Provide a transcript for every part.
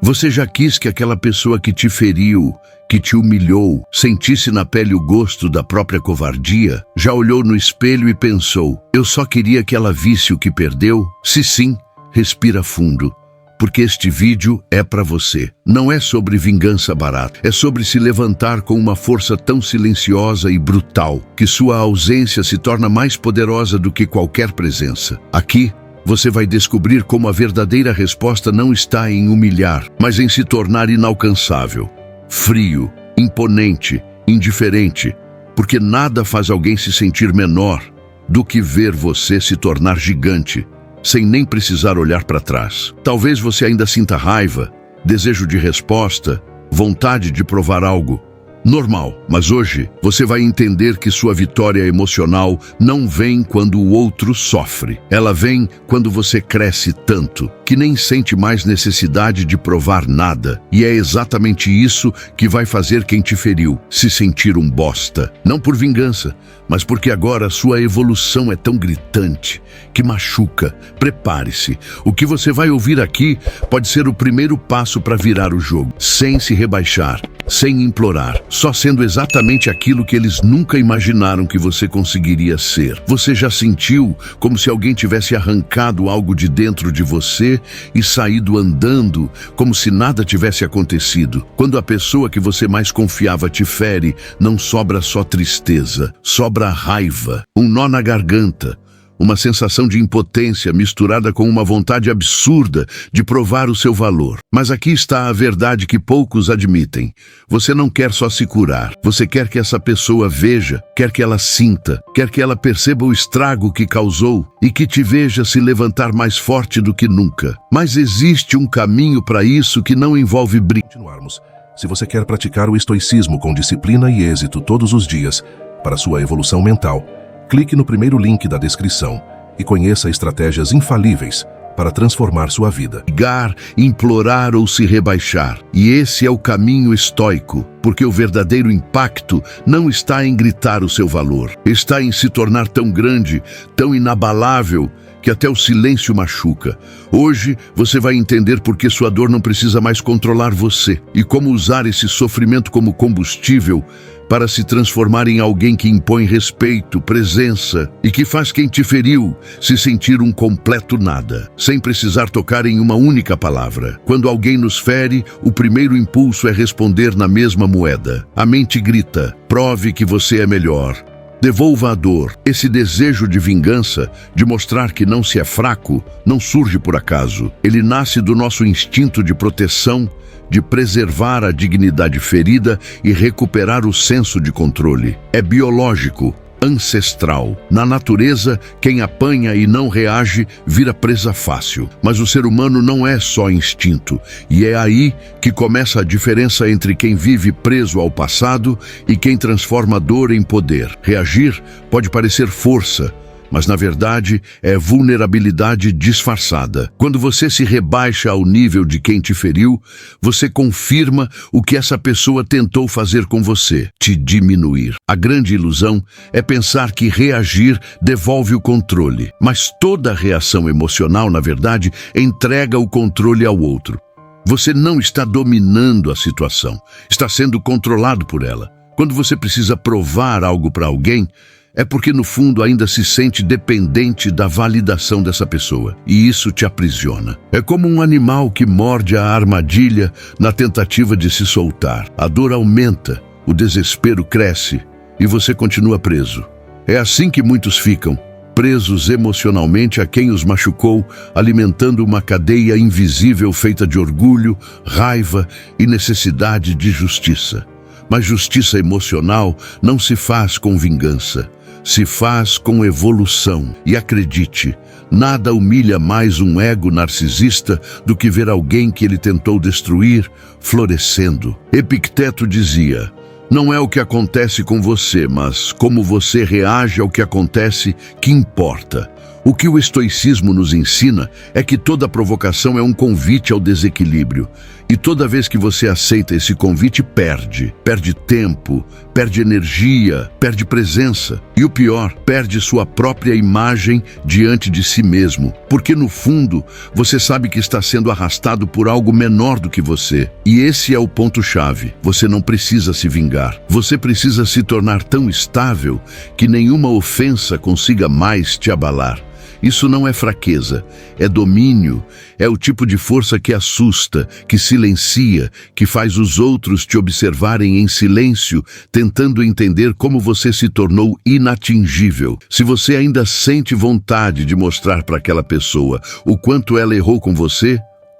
Você já quis que aquela pessoa que te feriu, que te humilhou, sentisse na pele o gosto da própria covardia? Já olhou no espelho e pensou: eu só queria que ela visse o que perdeu? Se sim, respira fundo, porque este vídeo é para você. Não é sobre vingança barata, é sobre se levantar com uma força tão silenciosa e brutal que sua ausência se torna mais poderosa do que qualquer presença. Aqui, você vai descobrir como a verdadeira resposta não está em humilhar, mas em se tornar inalcançável, frio, imponente, indiferente, porque nada faz alguém se sentir menor do que ver você se tornar gigante, sem nem precisar olhar para trás. Talvez você ainda sinta raiva, desejo de resposta, vontade de provar algo. Normal, mas hoje você vai entender que sua vitória emocional não vem quando o outro sofre. Ela vem quando você cresce tanto que nem sente mais necessidade de provar nada. E é exatamente isso que vai fazer quem te feriu se sentir um bosta. Não por vingança, mas porque agora sua evolução é tão gritante que machuca. Prepare-se. O que você vai ouvir aqui pode ser o primeiro passo para virar o jogo, sem se rebaixar, sem implorar, só sendo exatamente aquilo que eles nunca imaginaram que você conseguiria ser. Você já sentiu como se alguém tivesse arrancado algo de dentro de você e saído andando como se nada tivesse acontecido? Quando a pessoa que você mais confiava te fere, não sobra só tristeza, sobra raiva, um nó na garganta, uma sensação de impotência misturada com uma vontade absurda de provar o seu valor. Mas aqui está a verdade que poucos admitem. Você não quer só se curar. Você quer que essa pessoa veja, quer que ela sinta, quer que ela perceba o estrago que causou e que te veja se levantar mais forte do que nunca. Mas existe um caminho para isso que não envolve briga. Continuarmos. Se você quer praticar o estoicismo com disciplina e êxito todos os dias para sua evolução mental, clique no primeiro link da descrição e conheça estratégias infalíveis para transformar sua vida. Brigar, implorar ou se rebaixar. E esse é o caminho estoico, porque o verdadeiro impacto não está em gritar o seu valor. Está em se tornar tão grande, tão inabalável, que até o silêncio machuca. Hoje você vai entender por que sua dor não precisa mais controlar você e como usar esse sofrimento como combustível para se transformar em alguém que impõe respeito, presença e que faz quem te feriu se sentir um completo nada, sem precisar tocar em uma única palavra. Quando alguém nos fere, o primeiro impulso é responder na mesma moeda. A mente grita: prove que você é melhor. Devolva a dor. Esse desejo de vingança, de mostrar que não se é fraco, não surge por acaso. Ele nasce do nosso instinto de proteção, de preservar a dignidade ferida e recuperar o senso de controle. É biológico, ancestral. Na natureza, quem apanha e não reage vira presa fácil. Mas o ser humano não é só instinto, e é aí que começa a diferença entre quem vive preso ao passado e quem transforma a dor em poder. Reagir pode parecer força, mas na verdade é vulnerabilidade disfarçada. Quando você se rebaixa ao nível de quem te feriu, você confirma o que essa pessoa tentou fazer com você: te diminuir. A grande ilusão é pensar que reagir devolve o controle, mas toda reação emocional, na verdade, entrega o controle ao outro. Você não está dominando a situação, está sendo controlado por ela. Quando você precisa provar algo para alguém, é porque no fundo ainda se sente dependente da validação dessa pessoa, e isso te aprisiona. É como um animal que morde a armadilha na tentativa de se soltar. A dor aumenta, o desespero cresce e você continua preso. É assim que muitos ficam, presos emocionalmente a quem os machucou, alimentando uma cadeia invisível feita de orgulho, raiva e necessidade de justiça. Mas justiça emocional não se faz com vingança. Se faz com evolução. E acredite, nada humilha mais um ego narcisista do que ver alguém que ele tentou destruir florescendo. Epicteto dizia: não é o que acontece com você, mas como você reage ao que acontece que importa. O que o estoicismo nos ensina é que toda provocação é um convite ao desequilíbrio. E toda vez que você aceita esse convite, perde. Perde tempo, perde energia, perde presença. E o pior, perde sua própria imagem diante de si mesmo. Porque no fundo, você sabe que está sendo arrastado por algo menor do que você. E esse é o ponto-chave. Você não precisa se vingar. Você precisa se tornar tão estável que nenhuma ofensa consiga mais te abalar. Isso não é fraqueza, é domínio, é o tipo de força que assusta, que silencia, que faz os outros te observarem em silêncio, tentando entender como você se tornou inatingível. Se você ainda sente vontade de mostrar para aquela pessoa o quanto ela errou com você,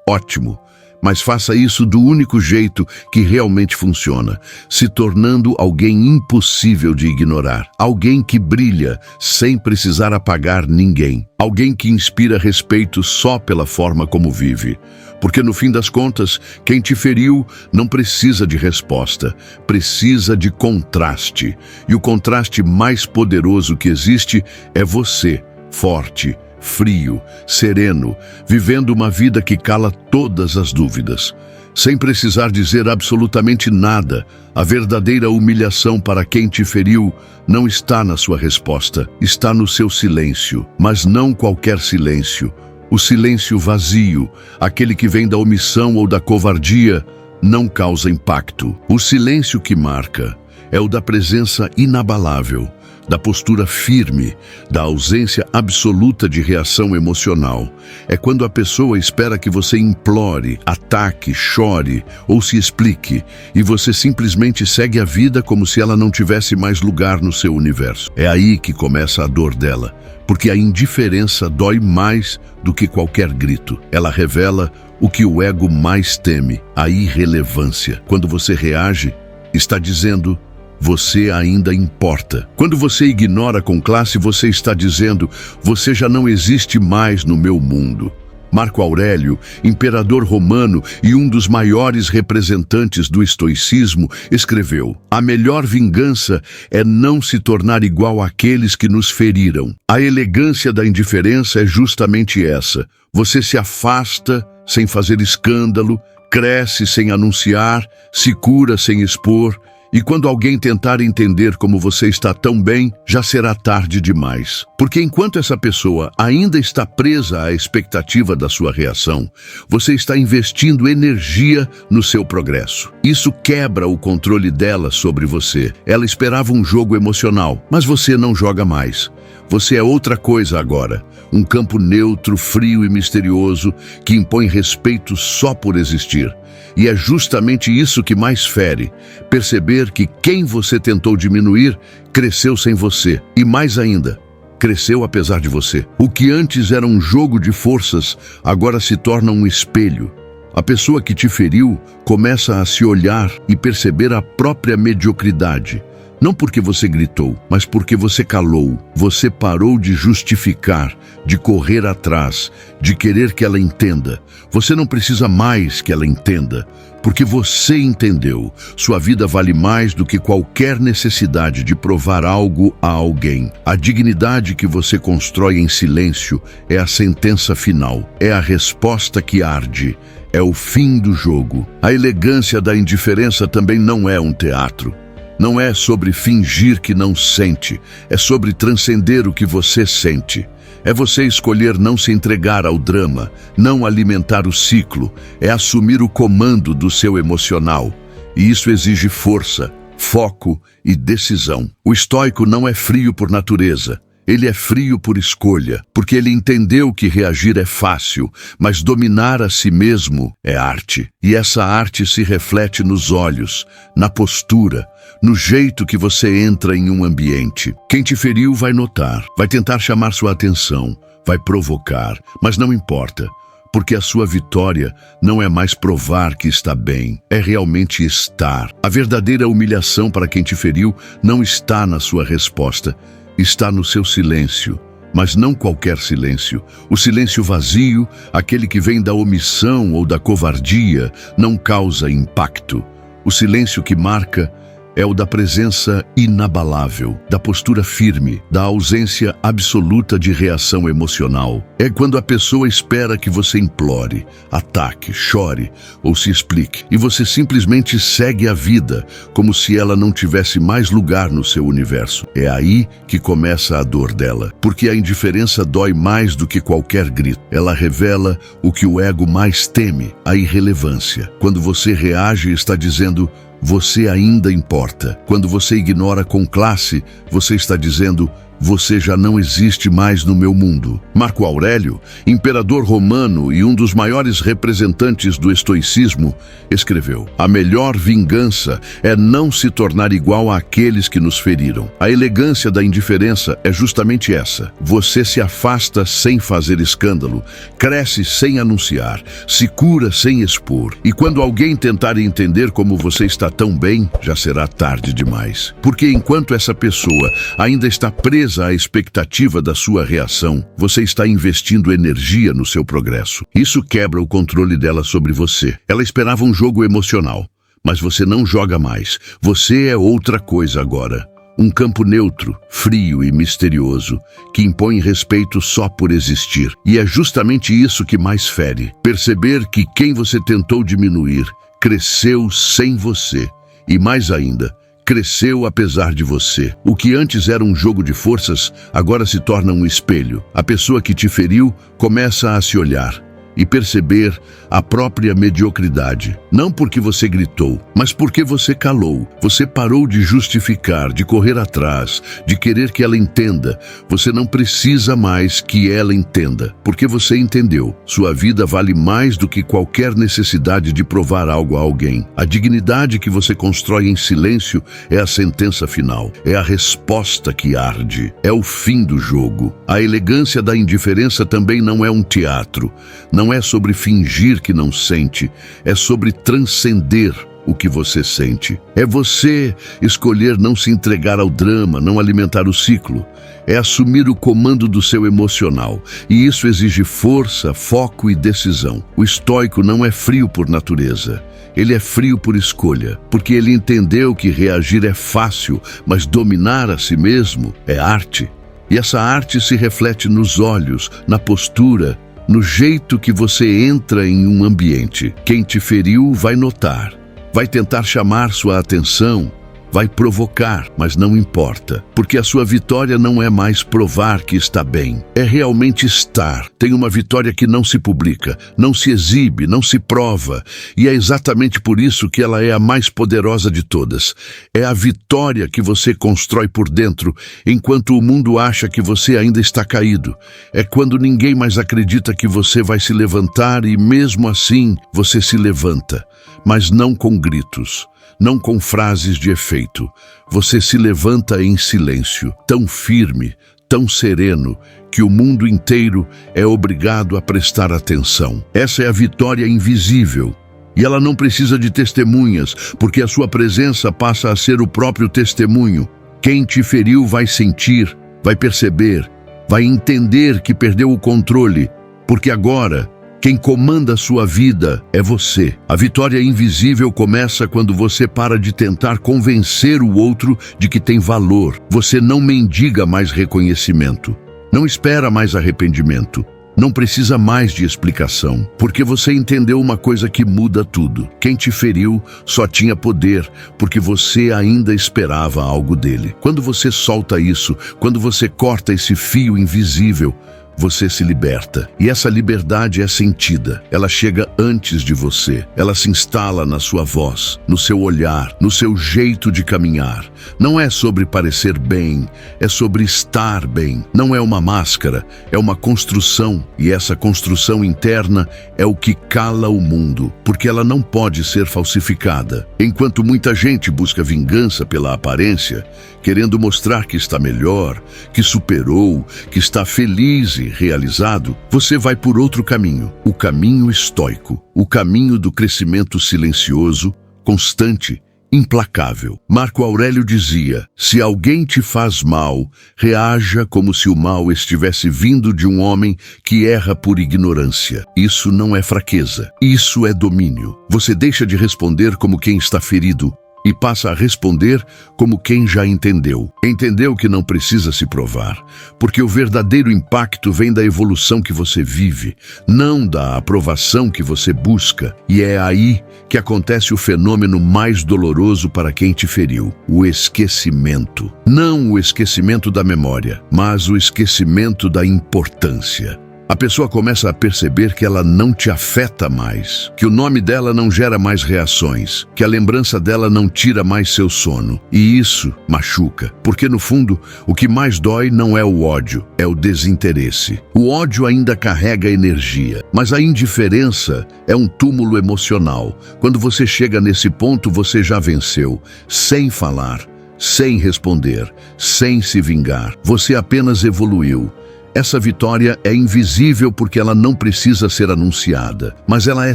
ótimo. Mas faça isso do único jeito que realmente funciona, se tornando alguém impossível de ignorar. Alguém que brilha sem precisar apagar ninguém. Alguém que inspira respeito só pela forma como vive. Porque no fim das contas, quem te feriu não precisa de resposta, precisa de contraste. E o contraste mais poderoso que existe é você, forte, frio, sereno, vivendo uma vida que cala todas as dúvidas. Sem precisar dizer absolutamente nada, a verdadeira humilhação para quem te feriu não está na sua resposta, está no seu silêncio. Mas não qualquer silêncio. O silêncio vazio, aquele que vem da omissão ou da covardia, não causa impacto. O silêncio que marca é o da presença inabalável, da postura firme, da ausência absoluta de reação emocional. É quando a pessoa espera que você implore, ataque, chore ou se explique, e você simplesmente segue a vida como se ela não tivesse mais lugar no seu universo. É aí que começa a dor dela, porque a indiferença dói mais do que qualquer grito. Ela revela o que o ego mais teme, a irrelevância. Quando você reage, está dizendo: você ainda importa. Quando você ignora com classe, você está dizendo: você já não existe mais no meu mundo. Marco Aurélio, imperador romano e um dos maiores representantes do estoicismo, escreveu: a melhor vingança é não se tornar igual àqueles que nos feriram. A elegância da indiferença é justamente essa. Você se afasta sem fazer escândalo, cresce sem anunciar, se cura sem expor. E quando alguém tentar entender como você está tão bem, já será tarde demais. Porque enquanto essa pessoa ainda está presa à expectativa da sua reação, você está investindo energia no seu progresso. Isso quebra o controle dela sobre você. Ela esperava um jogo emocional, mas você não joga mais. Você é outra coisa agora. Um campo neutro, frio e misterioso que impõe respeito só por existir. E é justamente isso que mais fere, perceber que quem você tentou diminuir cresceu sem você. E mais ainda, cresceu apesar de você. O que antes era um jogo de forças, agora se torna um espelho. A pessoa que te feriu começa a se olhar e perceber a própria mediocridade. Não porque você gritou, mas porque você calou. Você parou de justificar, de correr atrás, de querer que ela entenda. Você não precisa mais que ela entenda, porque você entendeu. Sua vida vale mais do que qualquer necessidade de provar algo a alguém. A dignidade que você constrói em silêncio é a sentença final, é a resposta que arde, é o fim do jogo. A elegância da indiferença também não é um teatro. Não é sobre fingir que não sente, é sobre transcender o que você sente. É você escolher não se entregar ao drama, não alimentar o ciclo, é assumir o comando do seu emocional. E isso exige força, foco e decisão. O estoico não é frio por natureza. Ele é frio por escolha, porque ele entendeu que reagir é fácil, mas dominar a si mesmo é arte. E essa arte se reflete nos olhos, na postura, no jeito que você entra em um ambiente. Quem te feriu vai notar, vai tentar chamar sua atenção, vai provocar, mas não importa, porque a sua vitória não é mais provar que está bem, é realmente estar. A verdadeira humilhação para quem te feriu não está na sua resposta, está no seu silêncio, mas não qualquer silêncio. O silêncio vazio, aquele que vem da omissão ou da covardia, não causa impacto. O silêncio que marca é o da presença inabalável, da postura firme, da ausência absoluta de reação emocional. É quando a pessoa espera que você implore, ataque, chore ou se explique, e você simplesmente segue a vida como se ela não tivesse mais lugar no seu universo. É aí que começa a dor dela, porque a indiferença dói mais do que qualquer grito. Ela revela o que o ego mais teme, a irrelevância. Quando você reage, está dizendo: você ainda importa. Quando você ignora com classe, você está dizendo: você já não existe mais no meu mundo. Marco Aurélio, imperador romano e um dos maiores representantes do estoicismo, escreveu: a melhor vingança é não se tornar igual àqueles que nos feriram. A elegância da indiferença é justamente essa. Você se afasta sem fazer escândalo, cresce sem anunciar, se cura sem expor. E quando alguém tentar entender como você está tão bem, já será tarde demais. Porque enquanto essa pessoa ainda está presa à expectativa da sua reação, você está investindo energia no seu progresso. Isso quebra o controle dela sobre você. Ela esperava um jogo emocional, mas você não joga mais. Você é outra coisa agora. Um campo neutro, frio e misterioso, que impõe respeito só por existir. E é justamente isso que mais fere. Perceber que quem você tentou diminuir cresceu sem você. E mais ainda, cresceu apesar de você. O que antes era um jogo de forças, agora se torna um espelho. A pessoa que te feriu começa a se olhar e perceber a própria mediocridade. Não porque você gritou, mas porque você calou. Você parou de justificar, de correr atrás, de querer que ela entenda. Você não precisa mais que ela entenda, porque você entendeu. Sua vida vale mais do que qualquer necessidade de provar algo a alguém. A dignidade que você constrói em silêncio é a sentença final, é a resposta que arde, é o fim do jogo. A elegância da indiferença também não é um teatro. Não é sobre fingir que não sente, é sobre transcender o que você sente. É você escolher não se entregar ao drama, não alimentar o ciclo. É assumir o comando do seu emocional, e isso exige força, foco e decisão. O estoico não é frio por natureza. Ele é frio por escolha, porque ele entendeu que reagir é fácil, mas dominar a si mesmo é arte. E essa arte se reflete nos olhos, na postura, no jeito que você entra em um ambiente. Quem te feriu vai notar, vai tentar chamar sua atenção, vai provocar, mas não importa, porque a sua vitória não é mais provar que está bem, é realmente estar. Tem uma vitória que não se publica, não se exibe, não se prova, e é exatamente por isso que ela é a mais poderosa de todas. É a vitória que você constrói por dentro, enquanto o mundo acha que você ainda está caído. É quando ninguém mais acredita que você vai se levantar e mesmo assim você se levanta, mas não com gritos. Não com frases de efeito. Você se levanta em silêncio, tão firme, tão sereno, que o mundo inteiro é obrigado a prestar atenção. Essa é a vitória invisível. E ela não precisa de testemunhas, porque a sua presença passa a ser o próprio testemunho. Quem te feriu vai sentir, vai perceber, vai entender que perdeu o controle, porque agora quem comanda a sua vida é você. A vitória invisível começa quando você para de tentar convencer o outro de que tem valor. Você não mendiga mais reconhecimento. Não espera mais arrependimento. Não precisa mais de explicação, porque você entendeu uma coisa que muda tudo. Quem te feriu só tinha poder porque você ainda esperava algo dele. Quando você solta isso, quando você corta esse fio invisível, você se liberta. E essa liberdade é sentida. Ela chega antes de você. Ela se instala na sua voz, no seu olhar, no seu jeito de caminhar. Não é sobre parecer bem, é sobre estar bem. Não é uma máscara, é uma construção. E essa construção interna é o que cala o mundo, porque ela não pode ser falsificada. Enquanto muita gente busca vingança pela aparência, querendo mostrar que está melhor, que superou, que está feliz e realizado, você vai por outro caminho, o caminho estoico, o caminho do crescimento silencioso, constante, implacável. Marco Aurélio dizia: se alguém te faz mal, reaja como se o mal estivesse vindo de um homem que erra por ignorância. Isso não é fraqueza, isso é domínio. Você deixa de responder como quem está ferido e passa a responder como quem já entendeu. Entendeu que não precisa se provar, porque o verdadeiro impacto vem da evolução que você vive, não da aprovação que você busca. E é aí que acontece o fenômeno mais doloroso para quem te feriu: o esquecimento. Não o esquecimento da memória, mas o esquecimento da importância. A pessoa começa a perceber que ela não te afeta mais, que o nome dela não gera mais reações, que a lembrança dela não tira mais seu sono. E isso machuca, porque no fundo, o que mais dói não é o ódio, é o desinteresse. O ódio ainda carrega energia, mas a indiferença é um túmulo emocional. Quando você chega nesse ponto, você já venceu, sem falar, sem responder, sem se vingar. Você apenas evoluiu. Essa vitória é invisível porque ela não precisa ser anunciada, mas ela é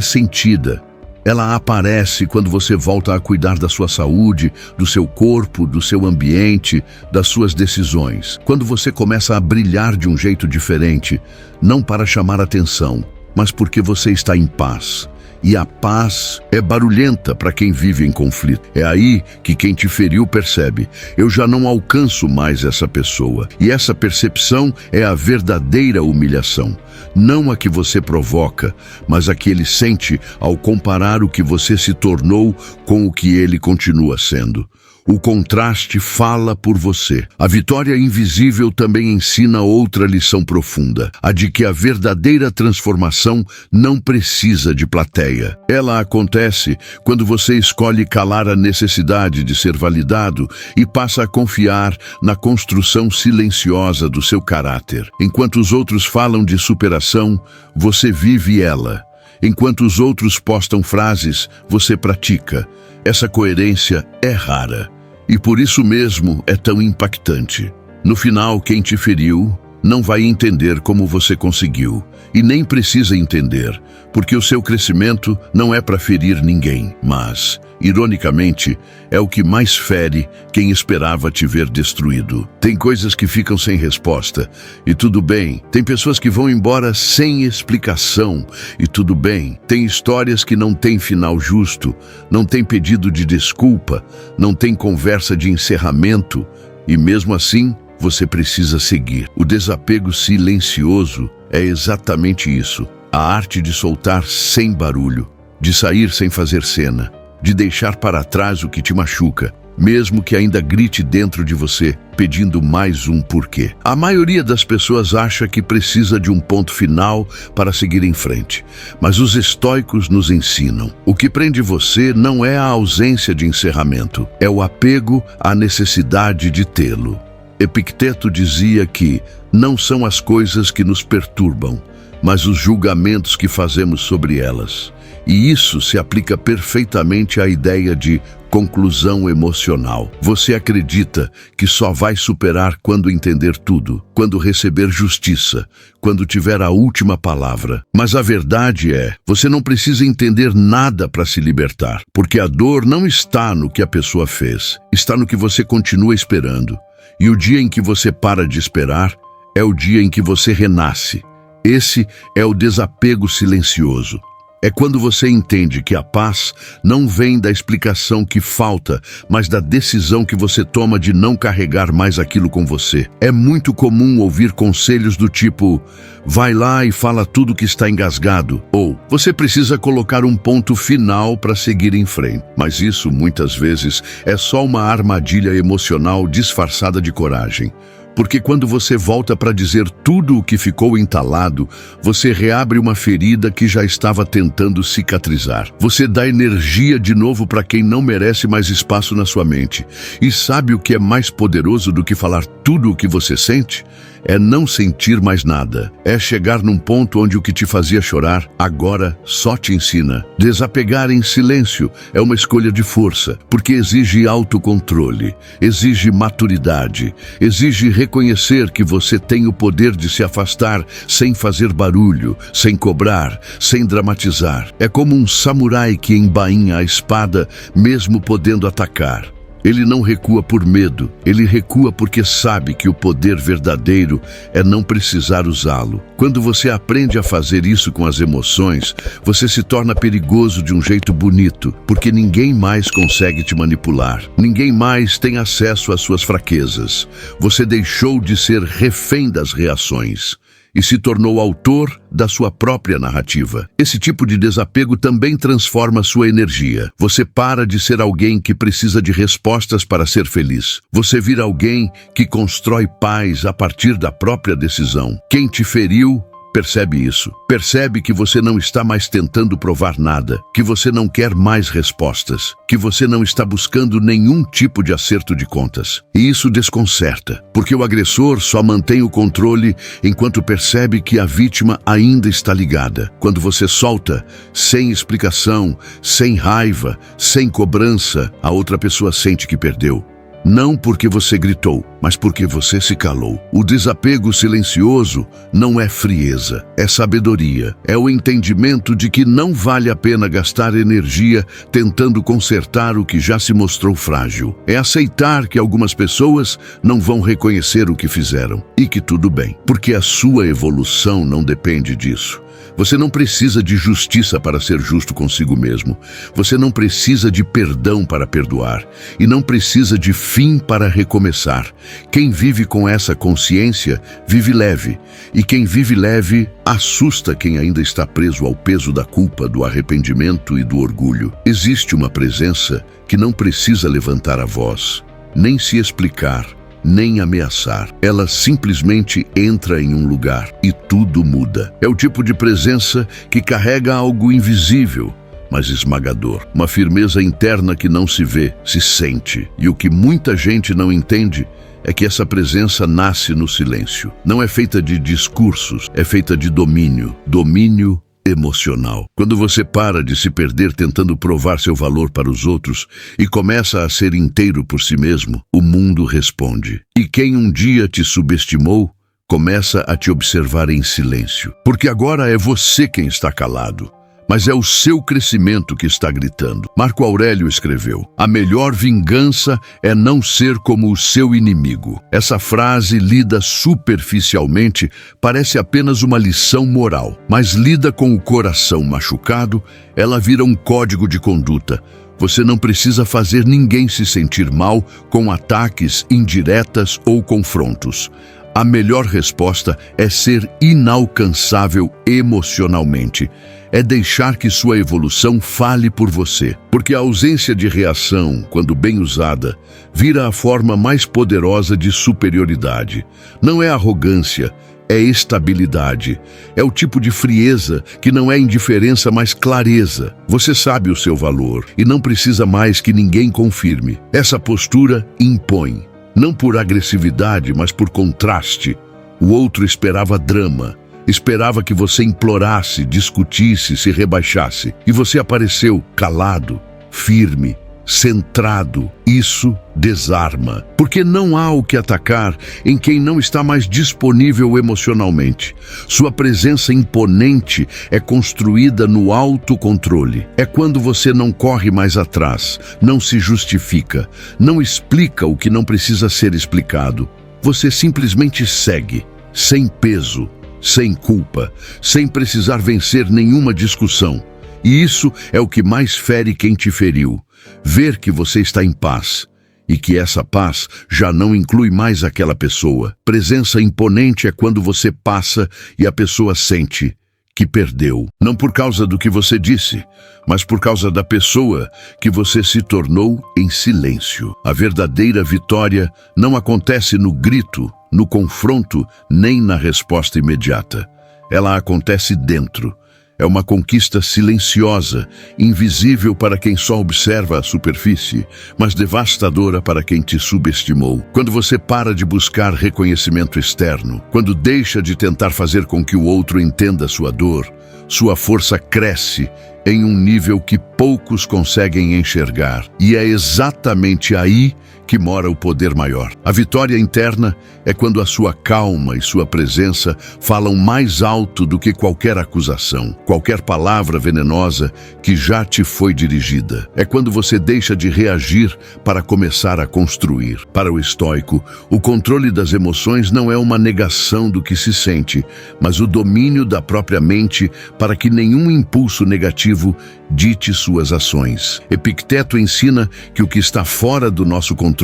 sentida. Ela aparece quando você volta a cuidar da sua saúde, do seu corpo, do seu ambiente, das suas decisões. Quando você começa a brilhar de um jeito diferente, não para chamar atenção, mas porque você está em paz. E a paz é barulhenta para quem vive em conflito. É aí que quem te feriu percebe: eu já não alcanço mais essa pessoa. E essa percepção é a verdadeira humilhação. Não a que você provoca, mas a que ele sente ao comparar o que você se tornou com o que ele continua sendo. O contraste fala por você. A vitória invisível também ensina outra lição profunda, a de que a verdadeira transformação não precisa de plateia. Ela acontece quando você escolhe calar a necessidade de ser validado e passa a confiar na construção silenciosa do seu caráter. Enquanto os outros falam de superação, você vive ela. Enquanto os outros postam frases, você pratica. Essa coerência é rara. E por isso mesmo é tão impactante. No final, quem te feriu não vai entender como você conseguiu. E nem precisa entender, porque o seu crescimento não é para ferir ninguém. Mas, ironicamente, é o que mais fere quem esperava te ver destruído. Tem coisas que ficam sem resposta, e tudo bem. Tem pessoas que vão embora sem explicação, e tudo bem. Tem histórias que não têm final justo, não tem pedido de desculpa, não tem conversa de encerramento, e mesmo assim, você precisa seguir. O desapego silencioso é exatamente isso. A arte de soltar sem barulho, de sair sem fazer cena, de deixar para trás o que te machuca, mesmo que ainda grite dentro de você, pedindo mais um porquê. A maioria das pessoas acha que precisa de um ponto final para seguir em frente, mas os estoicos nos ensinam: o que prende você não é a ausência de encerramento, é o apego à necessidade de tê-lo. Epicteto dizia que não são as coisas que nos perturbam, mas os julgamentos que fazemos sobre elas. E isso se aplica perfeitamente à ideia de conclusão emocional. Você acredita que só vai superar quando entender tudo, quando receber justiça, quando tiver a última palavra. Mas a verdade é, você não precisa entender nada para se libertar, porque a dor não está no que a pessoa fez, está no que você continua esperando. E o dia em que você para de esperar é o dia em que você renasce. Esse é o desapego silencioso. É quando você entende que a paz não vem da explicação que falta, mas da decisão que você toma de não carregar mais aquilo com você. É muito comum ouvir conselhos do tipo: vai lá e fala tudo que está engasgado, ou você precisa colocar um ponto final para seguir em frente. Mas isso, muitas vezes, é só uma armadilha emocional disfarçada de coragem. Porque quando você volta para dizer tudo o que ficou entalado, você reabre uma ferida que já estava tentando cicatrizar. Você dá energia de novo para quem não merece mais espaço na sua mente. E sabe o que é mais poderoso do que falar tudo o que você sente? É não sentir mais nada. É chegar num ponto onde o que te fazia chorar, agora só te ensina. Desapegar em silêncio é uma escolha de força, porque exige autocontrole, exige maturidade, exige reconhecer que você tem o poder de se afastar sem fazer barulho, sem cobrar, sem dramatizar. É como um samurai que embainha a espada, mesmo podendo atacar. Ele não recua por medo, ele recua porque sabe que o poder verdadeiro é não precisar usá-lo. Quando você aprende a fazer isso com as emoções, você se torna perigoso de um jeito bonito, porque ninguém mais consegue te manipular. Ninguém mais tem acesso às suas fraquezas. Você deixou de ser refém das reações e se tornou autor da sua própria narrativa. Esse tipo de desapego também transforma sua energia. Você para de ser alguém que precisa de respostas para ser feliz. Você vira alguém que constrói paz a partir da própria decisão. Quem te feriu percebe isso. Percebe que você não está mais tentando provar nada, que você não quer mais respostas, que você não está buscando nenhum tipo de acerto de contas. E isso desconcerta, porque o agressor só mantém o controle enquanto percebe que a vítima ainda está ligada. Quando você solta, sem explicação, sem raiva, sem cobrança, a outra pessoa sente que perdeu. Não porque você gritou, mas porque você se calou. O desapego silencioso não é frieza, é sabedoria. É o entendimento de que não vale a pena gastar energia tentando consertar o que já se mostrou frágil. É aceitar que algumas pessoas não vão reconhecer o que fizeram e que tudo bem, porque a sua evolução não depende disso. Você não precisa de justiça para ser justo consigo mesmo. Você não precisa de perdão para perdoar. E não precisa de fim para recomeçar. Quem vive com essa consciência, vive leve. E quem vive leve, assusta quem ainda está preso ao peso da culpa, do arrependimento e do orgulho. Existe uma presença que não precisa levantar a voz, nem se explicar, nem ameaçar. Ela simplesmente entra em um lugar e tudo muda. É o tipo de presença que carrega algo invisível, mas esmagador. Uma firmeza interna que não se vê, se sente. E o que muita gente não entende é que essa presença nasce no silêncio. Não é feita de discursos, é feita de domínio. Domínio emocional. Quando você para de se perder tentando provar seu valor para os outros e começa a ser inteiro por si mesmo, o mundo responde. E quem um dia te subestimou, começa a te observar em silêncio. Porque agora é você quem está calado, mas é o seu crescimento que está gritando. Marco Aurélio escreveu: "A melhor vingança é não ser como o seu inimigo." Essa frase, lida superficialmente, parece apenas uma lição moral, mas lida com o coração machucado, ela vira um código de conduta. Você não precisa fazer ninguém se sentir mal com ataques, indiretas ou confrontos. A melhor resposta é ser inalcançável emocionalmente. É deixar que sua evolução fale por você. Porque a ausência de reação, quando bem usada, vira a forma mais poderosa de superioridade. Não é arrogância, é estabilidade. É o tipo de frieza que não é indiferença, mas clareza. Você sabe o seu valor e não precisa mais que ninguém confirme. Essa postura impõe. Não por agressividade, mas por contraste. O outro esperava drama. Esperava que você implorasse, discutisse, se rebaixasse. E você apareceu calado, firme, centrado. Isso desarma. Porque não há o que atacar em quem não está mais disponível emocionalmente. Sua presença imponente é construída no autocontrole. É quando você não corre mais atrás, não se justifica, não explica o que não precisa ser explicado. Você simplesmente segue, sem peso, sem culpa, sem precisar vencer nenhuma discussão. E isso é o que mais fere quem te feriu. Ver que você está em paz e que essa paz já não inclui mais aquela pessoa. Presença imponente é quando você passa e a pessoa sente que perdeu. Não por causa do que você disse, mas por causa da pessoa que você se tornou em silêncio. A verdadeira vitória não acontece no grito, no confronto, nem na resposta imediata. Ela acontece dentro. É uma conquista silenciosa, invisível para quem só observa a superfície, mas devastadora para quem te subestimou. Quando você para de buscar reconhecimento externo, quando deixa de tentar fazer com que o outro entenda sua dor, sua força cresce em um nível que poucos conseguem enxergar. E é exatamente aí que mora o poder maior. A vitória interna é quando a sua calma e sua presença falam mais alto do que qualquer acusação, qualquer palavra venenosa que já te foi dirigida. É quando você deixa de reagir para começar a construir. Para o estoico, o controle das emoções não é uma negação do que se sente, mas o domínio da própria mente para que nenhum impulso negativo dite suas ações. Epicteto ensina que o que está fora do nosso controle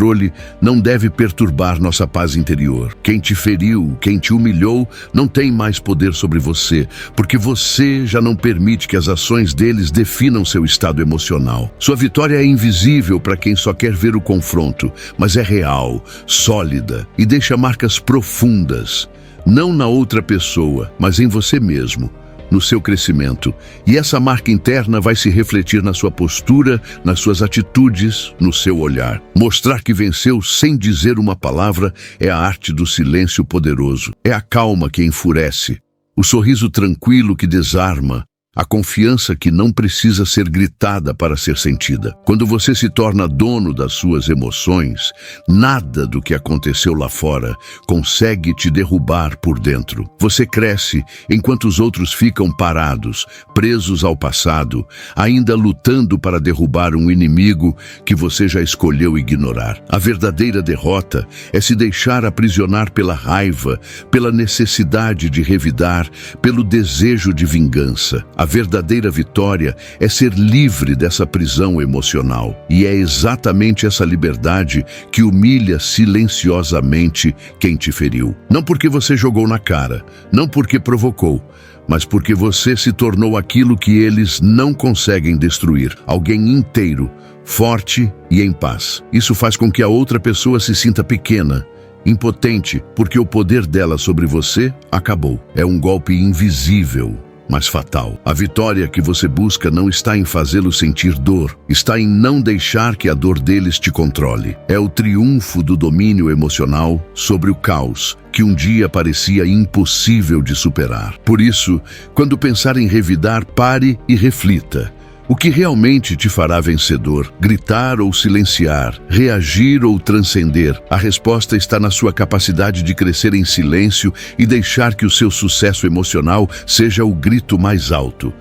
não deve perturbar nossa paz interior. Quem te feriu, quem te humilhou, não tem mais poder sobre você, porque você já não permite que as ações deles definam seu estado emocional. Sua vitória é invisível para quem só quer ver o confronto, mas é real, sólida e deixa marcas profundas, não na outra pessoa, mas em você mesmo, no seu crescimento. E essa marca interna vai se refletir na sua postura, nas suas atitudes, no seu olhar. Mostrar que venceu sem dizer uma palavra é a arte do silêncio poderoso. É a calma que enfurece, o sorriso tranquilo que desarma, a confiança que não precisa ser gritada para ser sentida. Quando você se torna dono das suas emoções, nada do que aconteceu lá fora consegue te derrubar por dentro. Você cresce enquanto os outros ficam parados, presos ao passado, ainda lutando para derrubar um inimigo que você já escolheu ignorar. A verdadeira derrota é se deixar aprisionar pela raiva, pela necessidade de revidar, pelo desejo de vingança. A verdadeira vitória é ser livre dessa prisão emocional. E é exatamente essa liberdade que humilha silenciosamente quem te feriu. Não porque você jogou na cara, não porque provocou, mas porque você se tornou aquilo que eles não conseguem destruir. Alguém inteiro, forte e em paz. Isso faz com que a outra pessoa se sinta pequena, impotente, porque o poder dela sobre você acabou. É um golpe invisível, mas fatal. A vitória que você busca não está em fazê-lo sentir dor, está em não deixar que a dor deles te controle. É o triunfo do domínio emocional sobre o caos, que um dia parecia impossível de superar. Por isso, quando pensar em revidar, pare e reflita. O que realmente te fará vencedor? Gritar ou silenciar? Reagir ou transcender? A resposta está na sua capacidade de crescer em silêncio e deixar que o seu sucesso emocional seja o grito mais alto.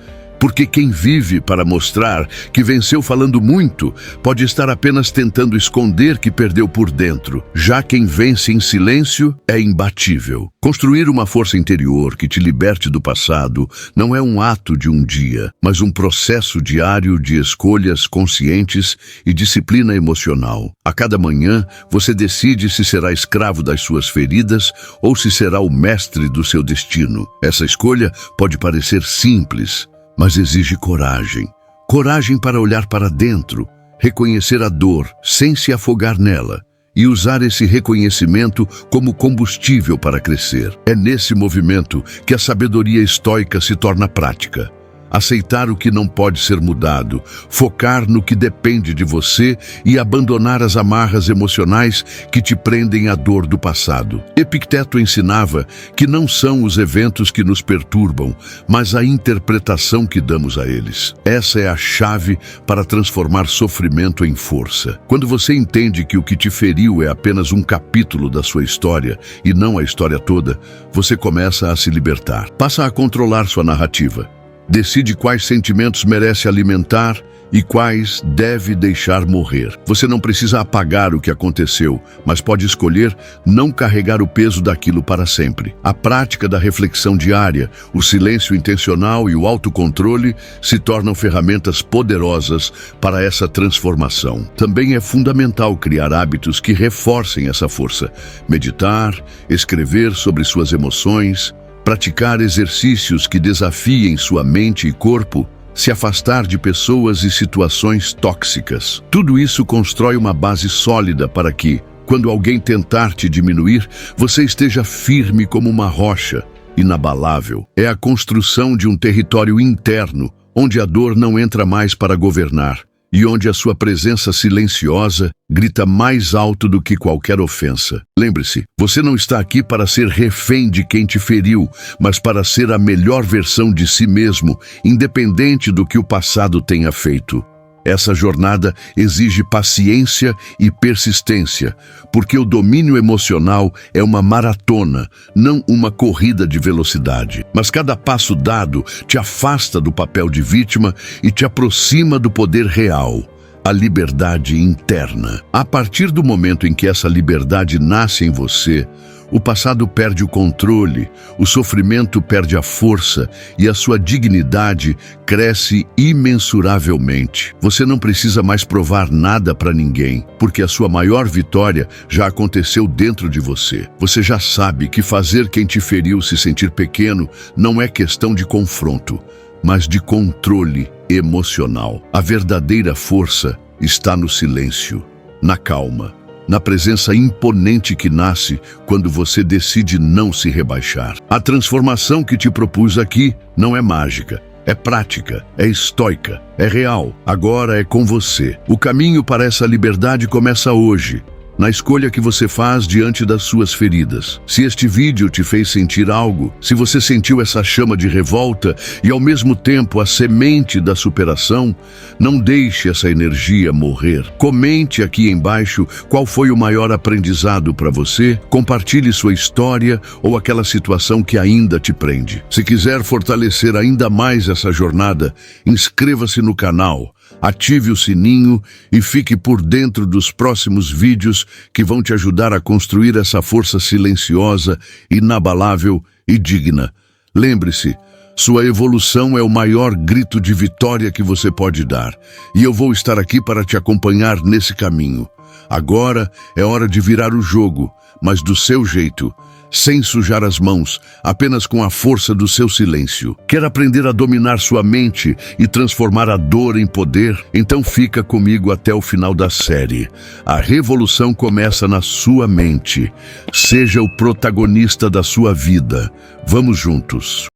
Porque quem vive para mostrar que venceu falando muito, pode estar apenas tentando esconder que perdeu por dentro. Já quem vence em silêncio é imbatível. Construir uma força interior que te liberte do passado não é um ato de um dia, mas um processo diário de escolhas conscientes e disciplina emocional. A cada manhã, você decide se será escravo das suas feridas ou se será o mestre do seu destino. Essa escolha pode parecer simples, mas exige coragem. Coragem para olhar para dentro, reconhecer a dor sem se afogar nela e usar esse reconhecimento como combustível para crescer. É nesse movimento que a sabedoria estoica se torna prática. Aceitar o que não pode ser mudado, focar no que depende de você e abandonar as amarras emocionais que te prendem à dor do passado. Epicteto ensinava que não são os eventos que nos perturbam, mas a interpretação que damos a eles. Essa é a chave para transformar sofrimento em força. Quando você entende que o que te feriu é apenas um capítulo da sua história e não a história toda, você começa a se libertar. Passa a controlar sua narrativa. Decide quais sentimentos merece alimentar e quais deve deixar morrer. Você não precisa apagar o que aconteceu, mas pode escolher não carregar o peso daquilo para sempre. A prática da reflexão diária, o silêncio intencional e o autocontrole se tornam ferramentas poderosas para essa transformação. Também é fundamental criar hábitos que reforcem essa força. Meditar, escrever sobre suas emoções, praticar exercícios que desafiem sua mente e corpo, se afastar de pessoas e situações tóxicas. Tudo isso constrói uma base sólida para que, quando alguém tentar te diminuir, você esteja firme como uma rocha, inabalável. É a construção de um território interno, onde a dor não entra mais para governar e onde a sua presença silenciosa grita mais alto do que qualquer ofensa. Lembre-se, você não está aqui para ser refém de quem te feriu, mas para ser a melhor versão de si mesmo, independente do que o passado tenha feito. Essa jornada exige paciência e persistência, porque o domínio emocional é uma maratona, não uma corrida de velocidade. Mas cada passo dado te afasta do papel de vítima e te aproxima do poder real, a liberdade interna. A partir do momento em que essa liberdade nasce em você, o passado perde o controle, o sofrimento perde a força e a sua dignidade cresce imensuravelmente. Você não precisa mais provar nada para ninguém, porque a sua maior vitória já aconteceu dentro de você. Você já sabe que fazer quem te feriu se sentir pequeno não é questão de confronto, mas de controle emocional. A verdadeira força está no silêncio, na calma, na presença imponente que nasce quando você decide não se rebaixar. A transformação que te propus aqui não é mágica, é prática, é estoica, é real. Agora é com você. O caminho para essa liberdade começa hoje, na escolha que você faz diante das suas feridas. Se este vídeo te fez sentir algo, se você sentiu essa chama de revolta e ao mesmo tempo a semente da superação, não deixe essa energia morrer. Comente aqui embaixo qual foi o maior aprendizado para você, compartilhe sua história ou aquela situação que ainda te prende. Se quiser fortalecer ainda mais essa jornada, inscreva-se no canal, ative o sininho e fique por dentro dos próximos vídeos que vão te ajudar a construir essa força silenciosa, inabalável e digna. Lembre-se, sua evolução é o maior grito de vitória que você pode dar, e eu vou estar aqui para te acompanhar nesse caminho. Agora é hora de virar o jogo, mas do seu jeito, sem sujar as mãos, apenas com a força do seu silêncio. Quer aprender a dominar sua mente e transformar a dor em poder? Então fica comigo até o final da série. A revolução começa na sua mente. Seja o protagonista da sua vida. Vamos juntos.